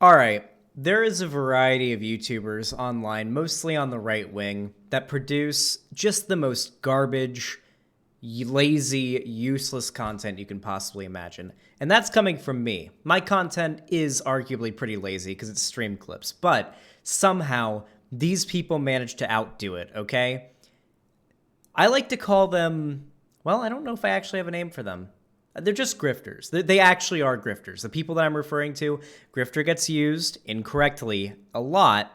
All right. There is a variety of YouTubers online, mostly on the right wing, that produce just the most garbage, lazy, useless content you can possibly imagine. And that's coming from me. My content is arguably pretty lazy because it's stream clips, but somehow these people manage to outdo it, okay? I like to call them, well, I don't know if I actually have a name for them. They're just grifters. They actually are grifters. The people that I'm referring to, grifter gets used incorrectly a lot,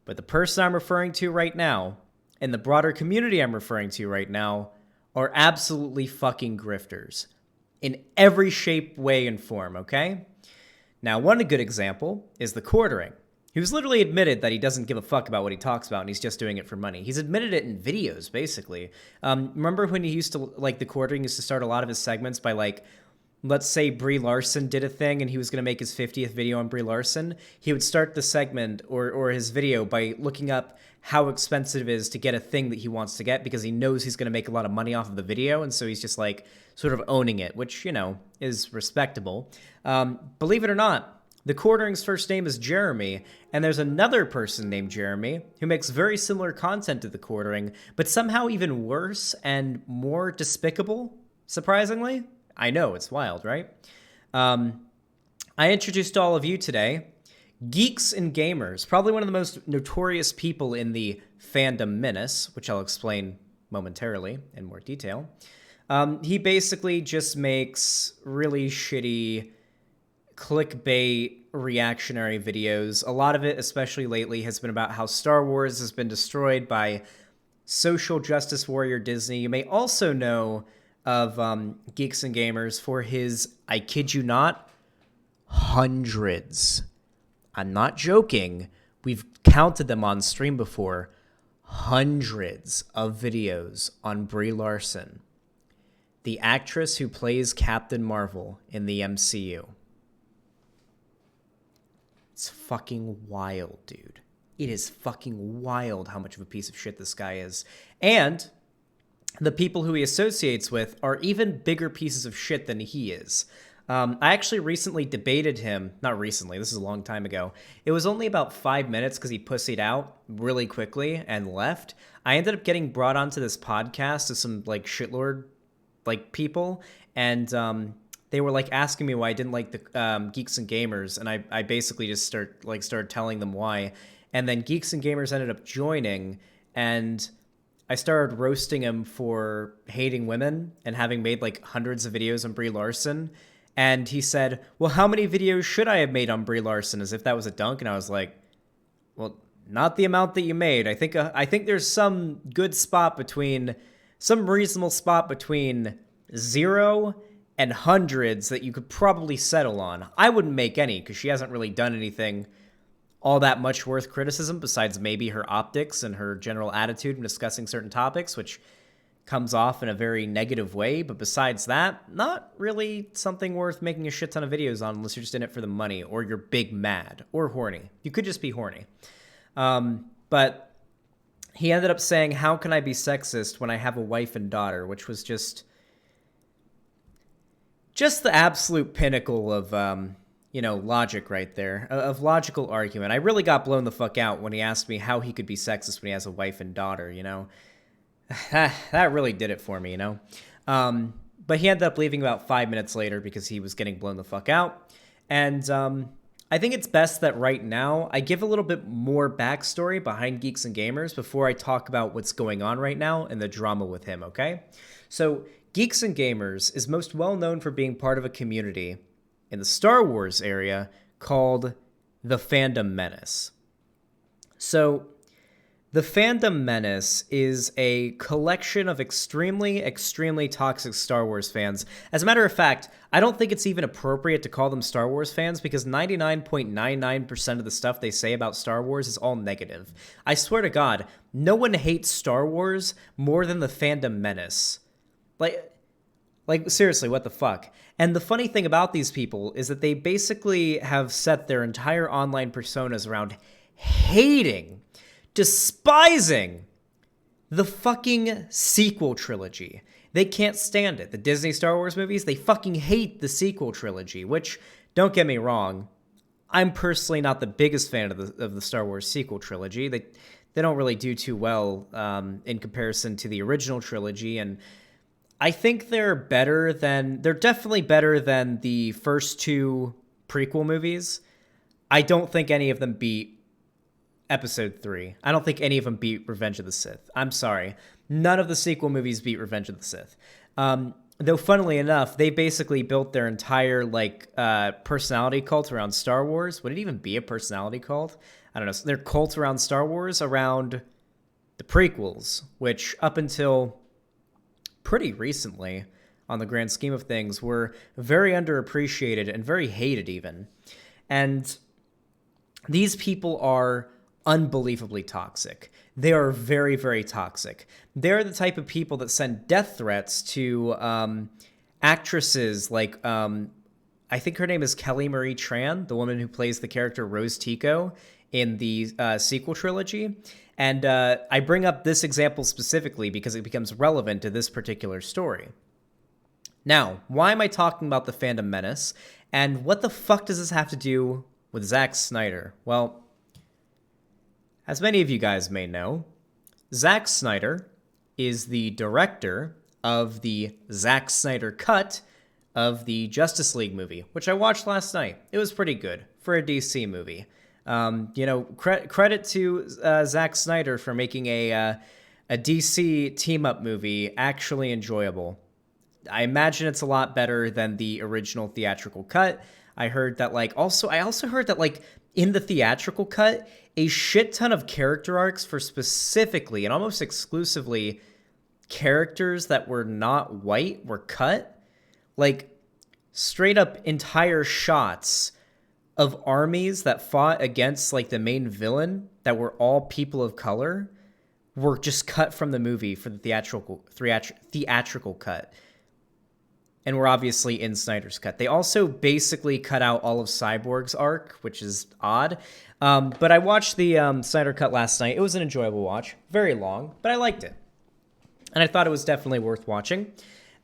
but the person I'm referring to right now and the broader community I'm referring to right now are absolutely fucking grifters in every shape, way, and form, okay? Now, one good example is the quartering. Who's literally admitted that he doesn't give a fuck about what he talks about and he's just doing it for money. He's admitted it in videos, basically. Remember when he used to, like, the quartering used to start a lot of his segments by, like, let's say Brie Larson did a thing and he was going to make his 50th video on Brie Larson. He would start the segment or his video by looking up how expensive it is to get a thing that he wants to get because he knows he's going to make a lot of money off of the video. And so he's just, like, sort of owning it, which, you know, is respectable. Believe it or not, the quartering's first name is Jeremy, and there's another person named Jeremy who makes very similar content to the quartering, but somehow even worse and more despicable, surprisingly. I know, it's wild, right? I introduced all of you today Geeks and Gamers, probably one of the most notorious people in the fandom Menace, which I'll explain momentarily in more detail. He basically just makes really shitty clickbait reactionary videos. A lot of it, especially lately, has been about how Star Wars has been destroyed by social justice warrior Disney. You may also know of Geeks and Gamers for his, I kid you not, hundreds. I'm not joking. We've counted them on stream before. Hundreds of videos on Brie Larson, the actress who plays Captain Marvel in the MCU. It's fucking wild, dude. It is fucking wild how much of a piece of shit this guy is. And the people who he associates with are even bigger pieces of shit than he is. I actually recently debated him. Not recently, this is a long time ago. It was only about 5 minutes because he pussied out really quickly and left. I ended up getting brought onto this podcast to some, like, shitlord, like, people. And, they were, like, asking me why I didn't like the Geeks and Gamers, and I basically just started telling them why. And then Geeks and Gamers ended up joining, and I started roasting him for hating women and having made, like, hundreds of videos on Brie Larson. And he said, well, how many videos should I have made on Brie Larson, as if that was a dunk? And I was like, well, not the amount that you made. I think there's some good spot between, some reasonable spot between 0 and hundreds that you could probably settle on. I wouldn't make any because she hasn't really done anything all that much worth criticism besides maybe her optics and her general attitude in discussing certain topics, which comes off in a very negative way. But besides that, not really something worth making a shit ton of videos on unless you're just in it for the money or you're big mad or horny. You could just be horny. But he ended up saying, how can I be sexist when I have a wife and daughter, which was just the absolute pinnacle of, logic right there, of logical argument. I really got blown the fuck out when he asked me how he could be sexist when he has a wife and daughter, you know? That really did it for me, you know? But he ended up leaving about 5 minutes later because he was getting blown the fuck out. And I think it's best that right now I give a little bit more backstory behind Geeks and Gamers before I talk about what's going on right now and the drama with him, okay? So Geeks and Gamers is most well known for being part of a community in the Star Wars area called the Fandom Menace. So the Fandom Menace is a collection of extremely, extremely toxic Star Wars fans. As a matter of fact, I don't think it's even appropriate to call them Star Wars fans because 99.99% of the stuff they say about Star Wars is all negative. I swear to God, no one hates Star Wars more than the Fandom Menace. Like, seriously, what the fuck? And the funny thing about these people is that they basically have set their entire online personas around hating, despising the fucking sequel trilogy. They can't stand it. The Disney Star Wars movies, they fucking hate the sequel trilogy, which, don't get me wrong, I'm personally not the biggest fan of the Star Wars sequel trilogy. They don't really do too well in comparison to the original trilogy, and I think they're definitely better than the first two prequel movies. I don't think any of them beat Episode 3. I don't think any of them beat Revenge of the Sith. I'm sorry. None of the sequel movies beat Revenge of the Sith. Though, funnily enough, they basically built their entire personality cult around Star Wars. Would it even be a personality cult? I don't know. So their cult around Star Wars around the prequels, which up until pretty recently, on the grand scheme of things, were very underappreciated and very hated even. And these people are unbelievably toxic. They are very, very toxic. They're the type of people that send death threats to actresses like, I think her name is Kelly Marie Tran, the woman who plays the character Rose Tico in the sequel trilogy. And I bring up this example specifically because it becomes relevant to this particular story. Now, why am I talking about the fandom menace? And what the fuck does this have to do with Zack Snyder? Well, as many of you guys may know, Zack Snyder is the director of the Zack Snyder cut of the Justice League movie, which I watched last night. It was pretty good for a DC movie. Credit to Zack Snyder for making a DC team-up movie actually enjoyable. I imagine it's a lot better than the original theatrical cut. I heard that I also heard that in the theatrical cut, a shit ton of character arcs for specifically and almost exclusively characters that were not white were cut. Straight up entire shots of armies that fought against the main villain that were all people of color were just cut from the movie for the theatrical cut. And we're obviously in Snyder's cut. They also basically cut out all of Cyborg's arc, which is odd. But I watched the Snyder cut last night. It was an enjoyable watch. Very long, but I liked it. And I thought it was definitely worth watching.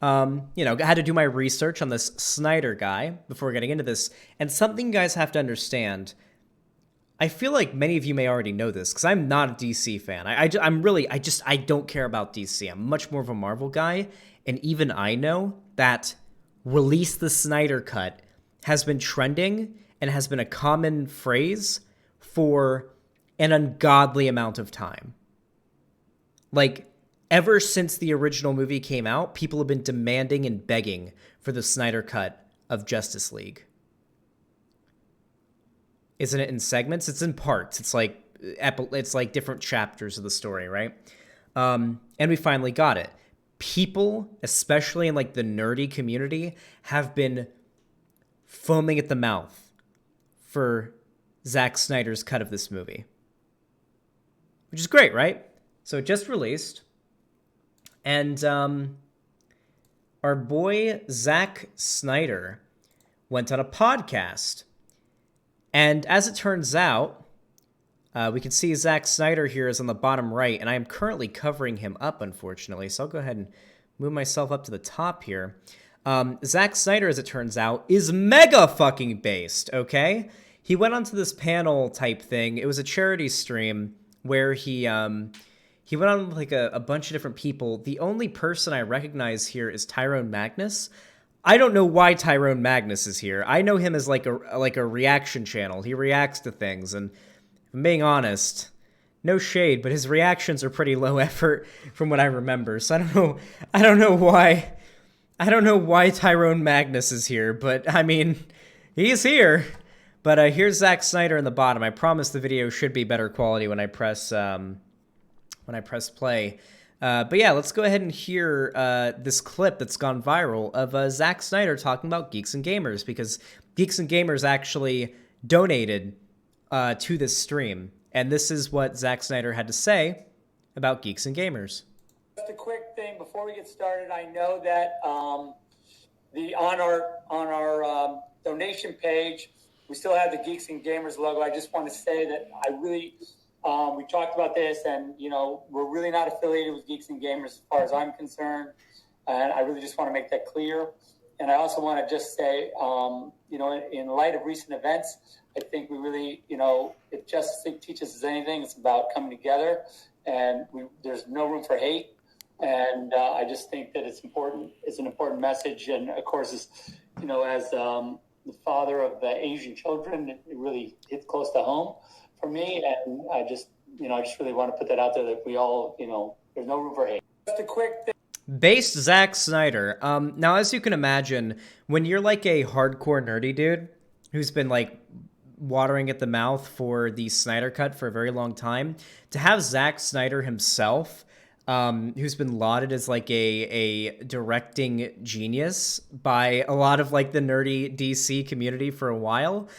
I had to do my research on this Snyder guy before getting into this. And something you guys have to understand, I feel like many of you may already know this, because I'm not a DC fan. I don't care about DC. I'm much more of a Marvel guy. And even I know that release the Snyder cut has been trending and has been a common phrase for an ungodly amount of time. Ever since the original movie came out, people have been demanding and begging for the Snyder cut of Justice League. Isn't it in segments? It's in parts. It's like different chapters of the story, right? And we finally got it. People, especially in the nerdy community, have been foaming at the mouth for Zack Snyder's cut of this movie. Which is great, right? So it just released. And our boy Zack Snyder went on a podcast. And as it turns out, we can see Zack Snyder here is on the bottom right, and I am currently covering him up, unfortunately. So I'll go ahead and move myself up to the top here. Zack Snyder, as it turns out, is mega fucking based, okay? He went onto this panel type thing. It was a charity stream where he went on with a bunch of different people. The only person I recognize here is Tyrone Magnus. I don't know why Tyrone Magnus is here. I know him as a reaction channel. He reacts to things, and if I'm being honest, no shade, but his reactions are pretty low effort from what I remember. So I don't know why Tyrone Magnus is here, but I mean, he's here. But here's Zack Snyder in the bottom. I promise the video should be better quality when I press play. But yeah, let's go ahead and hear this clip that's gone viral of Zack Snyder talking about Geeks and Gamers, because Geeks and Gamers actually donated to this stream. And this is what Zack Snyder had to say about Geeks and Gamers. Just a quick thing before we get started. I know that on our donation page, we still have the Geeks and Gamers logo. I just want to say that I really, we talked about this, and we're really not affiliated with Geeks and Gamers as far as I'm concerned, and I really just want to make that clear. And I also want to just say, in light of recent events, I think we really, if Justice League teaches us anything, it's about coming together, and there's no room for hate. And I just think that it's important. It's an important message. And of course, as the father of the Asian children, it really hits close to home for me. And I just really want to put that out there that we all, there's no room for hate. Just a quick thing. Based ZACK SNYDER. Now, as you can imagine, when you're like a hardcore nerdy dude who's been like watering at the mouth for the Snyder Cut for a very long time, to have ZACK SNYDER himself, who's been lauded as like a directing genius by a lot of like the nerdy DC community for a while,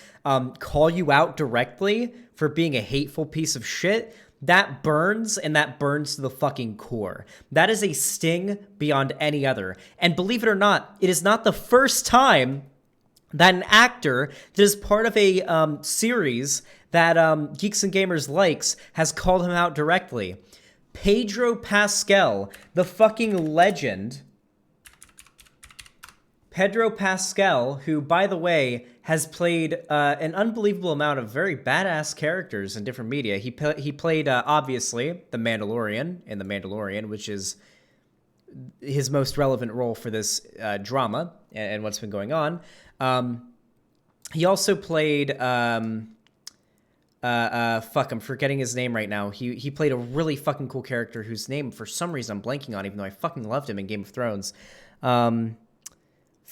call you out directly for being a hateful piece of shit, that burns, and that burns to the fucking core. That is a sting beyond any other. And believe it or not, it is not the first time that an actor that is part of a series that Geeks and Gamers likes has called him out directly. Pedro Pascal, the fucking legend. Pedro Pascal, who, by the way, has played an unbelievable amount of very badass characters in different media. He played, obviously, the Mandalorian in The Mandalorian, which is his most relevant role for this drama and what's been going on. He also played... I'm forgetting his name right now. He played a really fucking cool character whose name, for some reason, I'm blanking on, even though I fucking loved him in Game of Thrones. I'm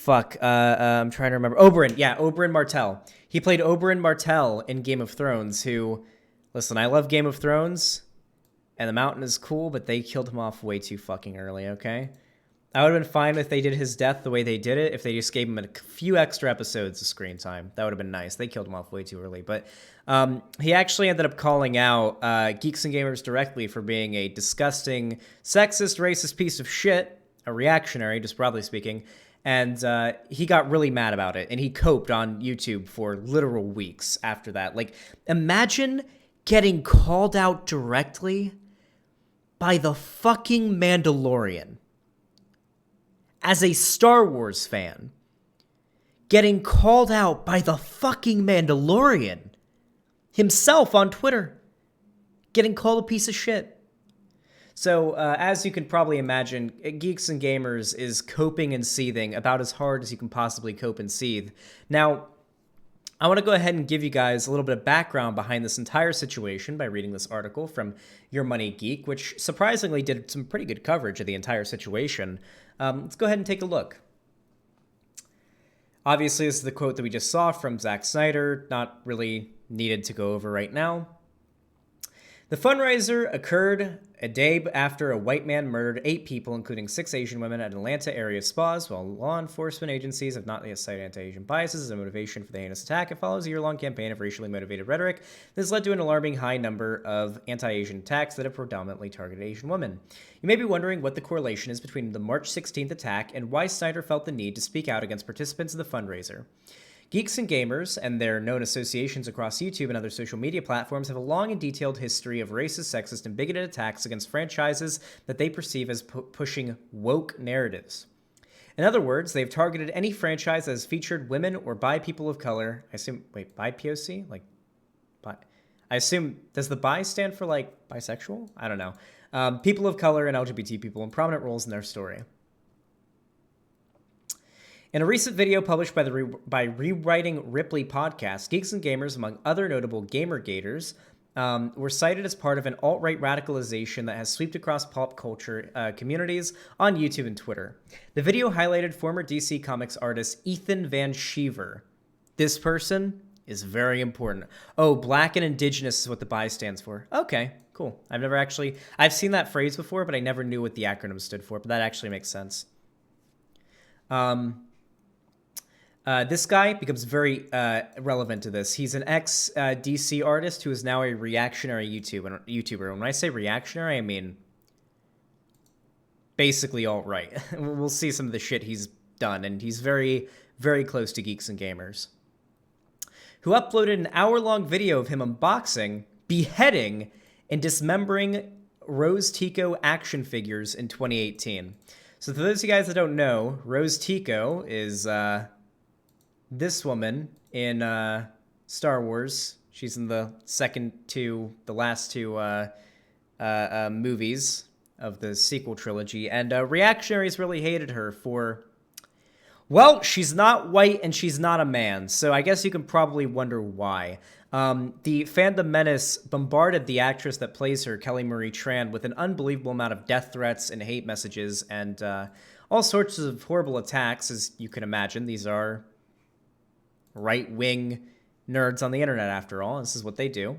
trying to remember. Oberyn. Yeah, Oberyn Martell. He played Oberyn Martell in Game of Thrones, who, listen, I love Game of Thrones, and the Mountain is cool, but they killed him off way too fucking early, okay? I would have been fine if they did his death the way they did it, if they just gave him a few extra episodes of screen time. That would have been nice. They killed him off way too early. But he actually ended up calling out Geeks and Gamers directly for being a disgusting, sexist, racist piece of shit, a reactionary, just broadly speaking, and he got really mad about it, and he coped on YouTube for literal weeks after that. Like, imagine getting called out directly by the fucking Mandalorian. As a Star Wars fan, getting called out by the fucking Mandalorian himself on Twitter, getting called a piece of shit. So, as you can probably imagine, Geeks and Gamers is coping and seething about as hard as you can possibly cope and seethe. Now, I want to go ahead and give you guys a little bit of background behind this entire situation by reading this article from Your Money Geek, which surprisingly did some pretty good coverage of the entire situation. Let's go ahead and take a look. Obviously, this is the quote that we just saw from ZACK SNYDER, not really needed to go over right now. The fundraiser occurred a day after a white man murdered 8 people, including 6 Asian women, at Atlanta area spas. While law enforcement agencies have not yet cited anti-Asian biases as a motivation for the heinous attack, it follows a year-long campaign of racially motivated rhetoric that has led to an alarming high number of anti-Asian attacks that have predominantly targeted Asian women. You may be wondering what the correlation is between the March 16th attack and why Snyder felt the need to speak out against participants in the fundraiser. Geeks and Gamers and their known associations across YouTube and other social media platforms have a long and detailed history of racist, sexist, and bigoted attacks against franchises that they perceive as pushing woke narratives. In other words, they've targeted any franchise that has featured women or bi people of color. I assume, wait, bi POC? Like, bi? I assume, does the bi stand for, like, bisexual? I don't know. People of color and LGBT people in prominent roles in their story. In a recent video published by Rewriting Ripley podcast, Geeks and Gamers, among other notable gamergators, were cited as part of an alt-right radicalization that has swept across pop culture communities on YouTube and Twitter. The video highlighted former DC Comics artist Ethan Van Sciver. This person is very important. Oh, Black and Indigenous is what the BI stands for. Okay, cool. I've seen that phrase before, but I never knew what the acronym stood for, but that actually makes sense. This guy becomes very relevant to this. He's an ex-DC artist who is now a reactionary YouTuber. When I say reactionary, I mean basically alt-right. We'll see some of the shit he's done, and he's very, very close to Geeks and Gamers. Who uploaded an hour-long video of him unboxing, beheading, and dismembering Rose Tico action figures in 2018. So for those of you guys that don't know, Rose Tico is this woman in Star Wars. She's in the last two movies of the sequel trilogy, and reactionaries really hated her for, well, she's not white and she's not a man, so I guess you can probably wonder why. The fandom menace bombarded the actress that plays her, Kelly Marie Tran, with an unbelievable amount of death threats and hate messages and all sorts of horrible attacks, as you can imagine. These are right-wing nerds on the internet, after all. This is what they do.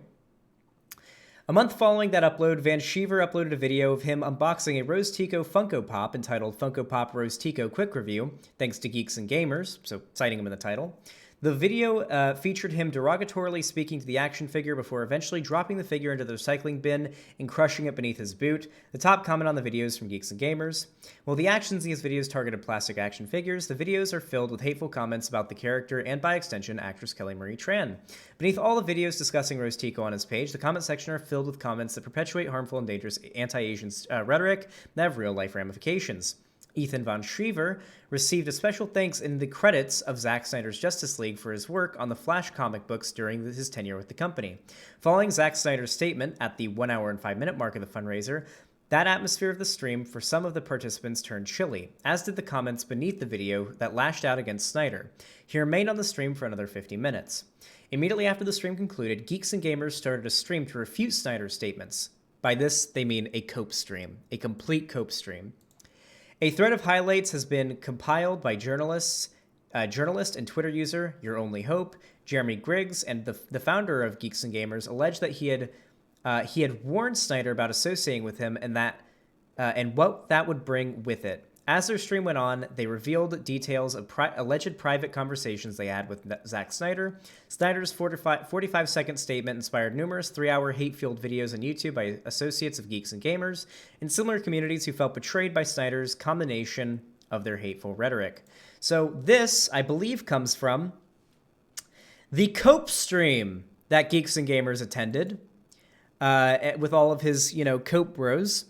A month following that upload, Van Sheever uploaded a video of him unboxing a Rose Tico Funko Pop entitled Funko Pop Rose Tico Quick Review, thanks to Geeks and Gamers, so citing him in the title. The video featured him derogatorily speaking to the action figure before eventually dropping the figure into the recycling bin and crushing it beneath his boot. The top comment on the video is from Geeks and Gamers. While the actions in these videos targeted plastic action figures, the videos are filled with hateful comments about the character and, by extension, actress Kelly Marie Tran. Beneath all the videos discussing Rose Tico on his page, the comment section are filled with comments that perpetuate harmful and dangerous anti-Asian rhetoric that have real-life ramifications. Ethan Von Schriever received a special thanks in the credits of Zack Snyder's Justice League for his work on the Flash comic books during his tenure with the company. Following Zack Snyder's statement at the 1 hour and 5 minute mark of the fundraiser, that atmosphere of the stream for some of the participants turned chilly, as did the comments beneath the video that lashed out against Snyder. He remained on the stream for another 50 minutes. Immediately after the stream concluded, Geeks and Gamers started a stream to refute Snyder's statements. By this, they mean a cope stream, a complete cope stream. A thread of highlights has been compiled by journalist and Twitter user Your Only Hope, Jeremy Griggs, and the founder of Geeks and Gamers alleged that he had warned Snyder about associating with him and what that would bring with it. As their stream went on, they revealed details of alleged private conversations they had with Zack Snyder. Snyder's 45-second statement inspired numerous 3-hour hate-fueled videos on YouTube by associates of Geeks and Gamers and similar communities who felt betrayed by Snyder's combination of their hateful rhetoric. So this, I believe, comes from the Cope stream that Geeks and Gamers attended with all of his, Cope bros.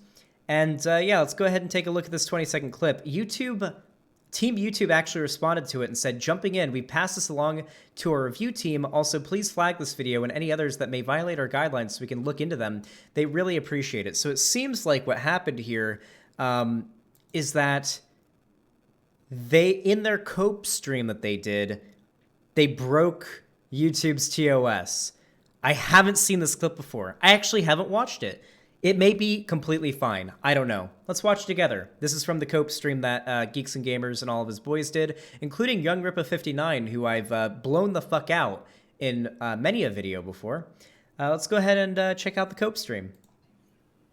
And yeah, let's go ahead and take a look at this 20-second clip. Team YouTube actually responded to it and said, jumping in, we passed this along to our review team. Also, please flag this video and any others that may violate our guidelines so we can look into them. They really appreciate it. So it seems like what happened here is that in their Cope stream that they did, they broke YouTube's TOS. I haven't seen this clip before. I actually haven't watched it. It may be completely fine. I don't know. Let's watch together. This is from the Cope stream that Geeks and Gamers and all of his boys did, including Young Rippa59, who I've blown the fuck out in many a video before. Let's go ahead and check out the Cope stream.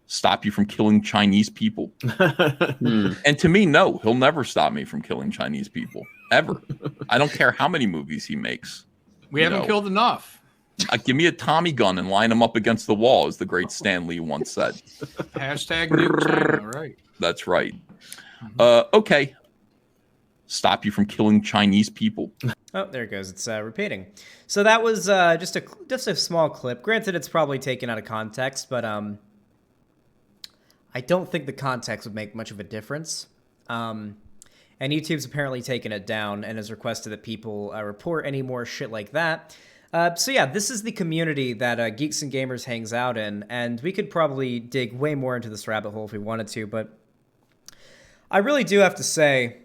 Stop you from killing Chinese people. And to me, no, he'll never stop me from killing Chinese people. Ever. I don't care how many movies he makes. We haven't killed enough. Give me a Tommy gun and line them up against the wall, as the great Stan Lee once said. Hashtag nuke China, right. That's right. Okay. Stop you from killing Chinese people. Oh, there it goes. It's repeating. So that was just a small clip. Granted, it's probably taken out of context, but I don't think the context would make much of a difference. And YouTube's apparently taken it down and has requested that people report any more shit like that. So yeah, this is the community that Geeks and Gamers hangs out in, and we could probably dig way more into this rabbit hole if we wanted to, but I really do have to say,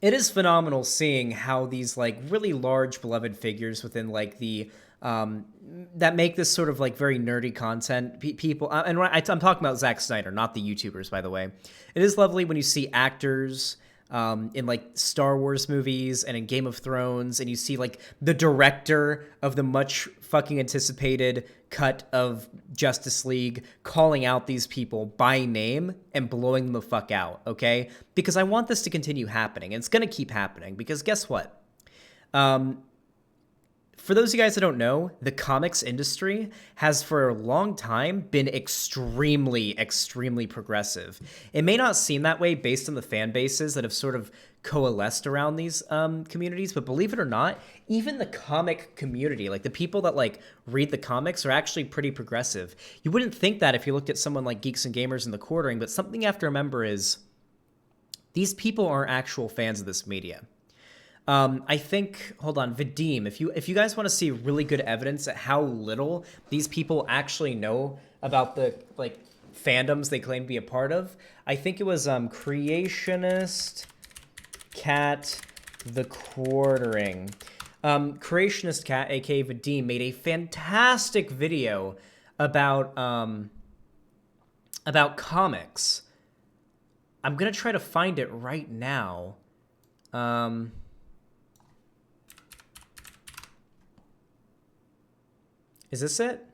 it is phenomenal seeing how these, really large beloved figures within, the, that make this sort of, very nerdy content, people, and I'm talking about Zack Snyder, not the YouTubers, by the way. It is lovely when you see actors in Star Wars movies and in Game of Thrones, and you see the director of the much fucking anticipated cut of Justice League calling out these people by name and blowing them the fuck out, okay? Because I want this to continue happening, and it's gonna keep happening, because guess what? For those of you guys that don't know, the comics industry has for a long time been extremely, extremely progressive. It may not seem that way based on the fan bases that have sort of coalesced around these communities, but believe it or not, even the comic community, the people that read the comics, are actually pretty progressive. You wouldn't think that if you looked at someone like Geeks and Gamers in the Quartering, but something you have to remember is These people aren't actual fans of this media. I think, hold on, Vadim, if you guys want to see really good evidence at how little these people actually know about the like fandoms they claim to be a part of, I think it was Creationist Cat the Quartering. Creationist Cat, aka Vadim, made a fantastic video about comics. I'm gonna try to find it right now. Is this it?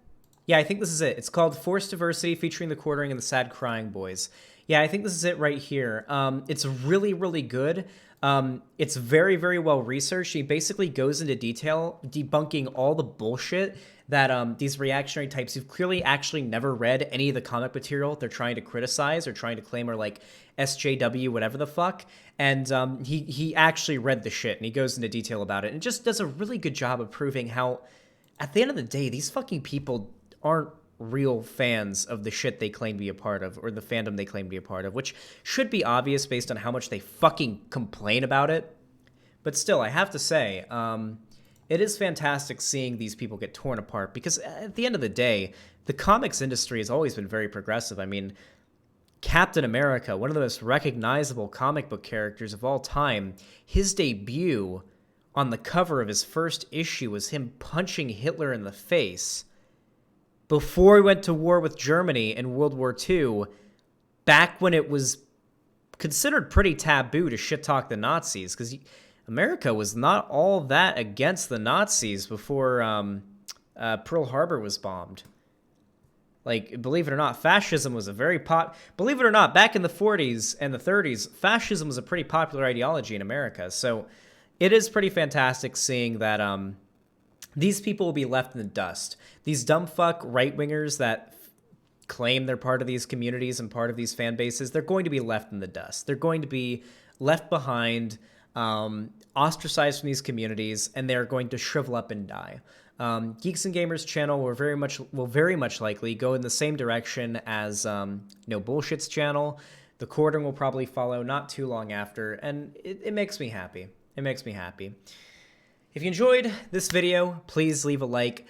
Yeah, I think this is it. It's called Forced Diversity, featuring the Quartering and the Sad Crying Boys. Yeah, I think this is it right here. It's really, really good. It's very, very well researched. He basically goes into detail, debunking all the bullshit that these reactionary types who've clearly actually never read any of the comic material they're trying to criticize or trying to claim are like SJW, whatever the fuck. And he actually read the shit, and he goes into detail about it. And just does a really good job of proving how, at the end of the day, these fucking people aren't real fans of the shit they claim to be a part of, or the fandom they claim to be a part of, which should be obvious based on how much they fucking complain about it. But still, I have to say, it is fantastic seeing these people get torn apart, because at the end of the day, the comics industry has always been very progressive. I mean, Captain America, one of the most recognizable comic book characters of all time, his debut on the cover of his first issue was him punching Hitler in the face before he went to war with Germany in World War II, back when it was considered pretty taboo to shit-talk the Nazis, because America was not all that against the Nazis before Pearl Harbor was bombed. Like, believe it or not, fascism was a very believe it or not, back in the 40s and the 30s, fascism was a pretty popular ideology in America. So it is pretty fantastic seeing that these people will be left in the dust. These dumb fuck right-wingers that claim they're part of these communities and part of these fan bases, they're going to be left in the dust. They're going to be left behind, ostracized from these communities, and they're going to shrivel up and die. Geeks and Gamers channel will very much likely go in the same direction as No Bullshit's channel. The Quartering will probably follow not too long after, and it makes me happy. It makes me happy. If you enjoyed this video, please leave a like.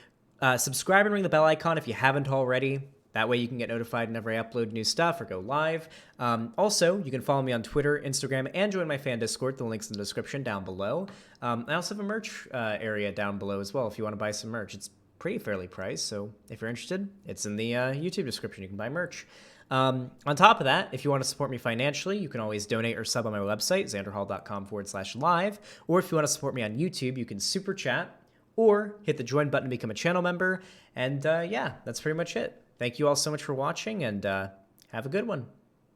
Subscribe and ring the bell icon if you haven't already. That way you can get notified whenever I upload new stuff or go live. Also, you can follow me on Twitter, Instagram, and join my fan Discord. The link's in the description down below. I also have a merch area down below as well if you want to buy some merch. It's pretty fairly priced, so if you're interested, it's in the YouTube description. You can buy merch. On top of that, if you want to support me financially, you can always donate or sub on my website, xanderhall.com/live. Or if you want to support me on YouTube, you can super chat or hit the join button to become a channel member. And yeah, that's pretty much it. Thank you all so much for watching, and have a good one.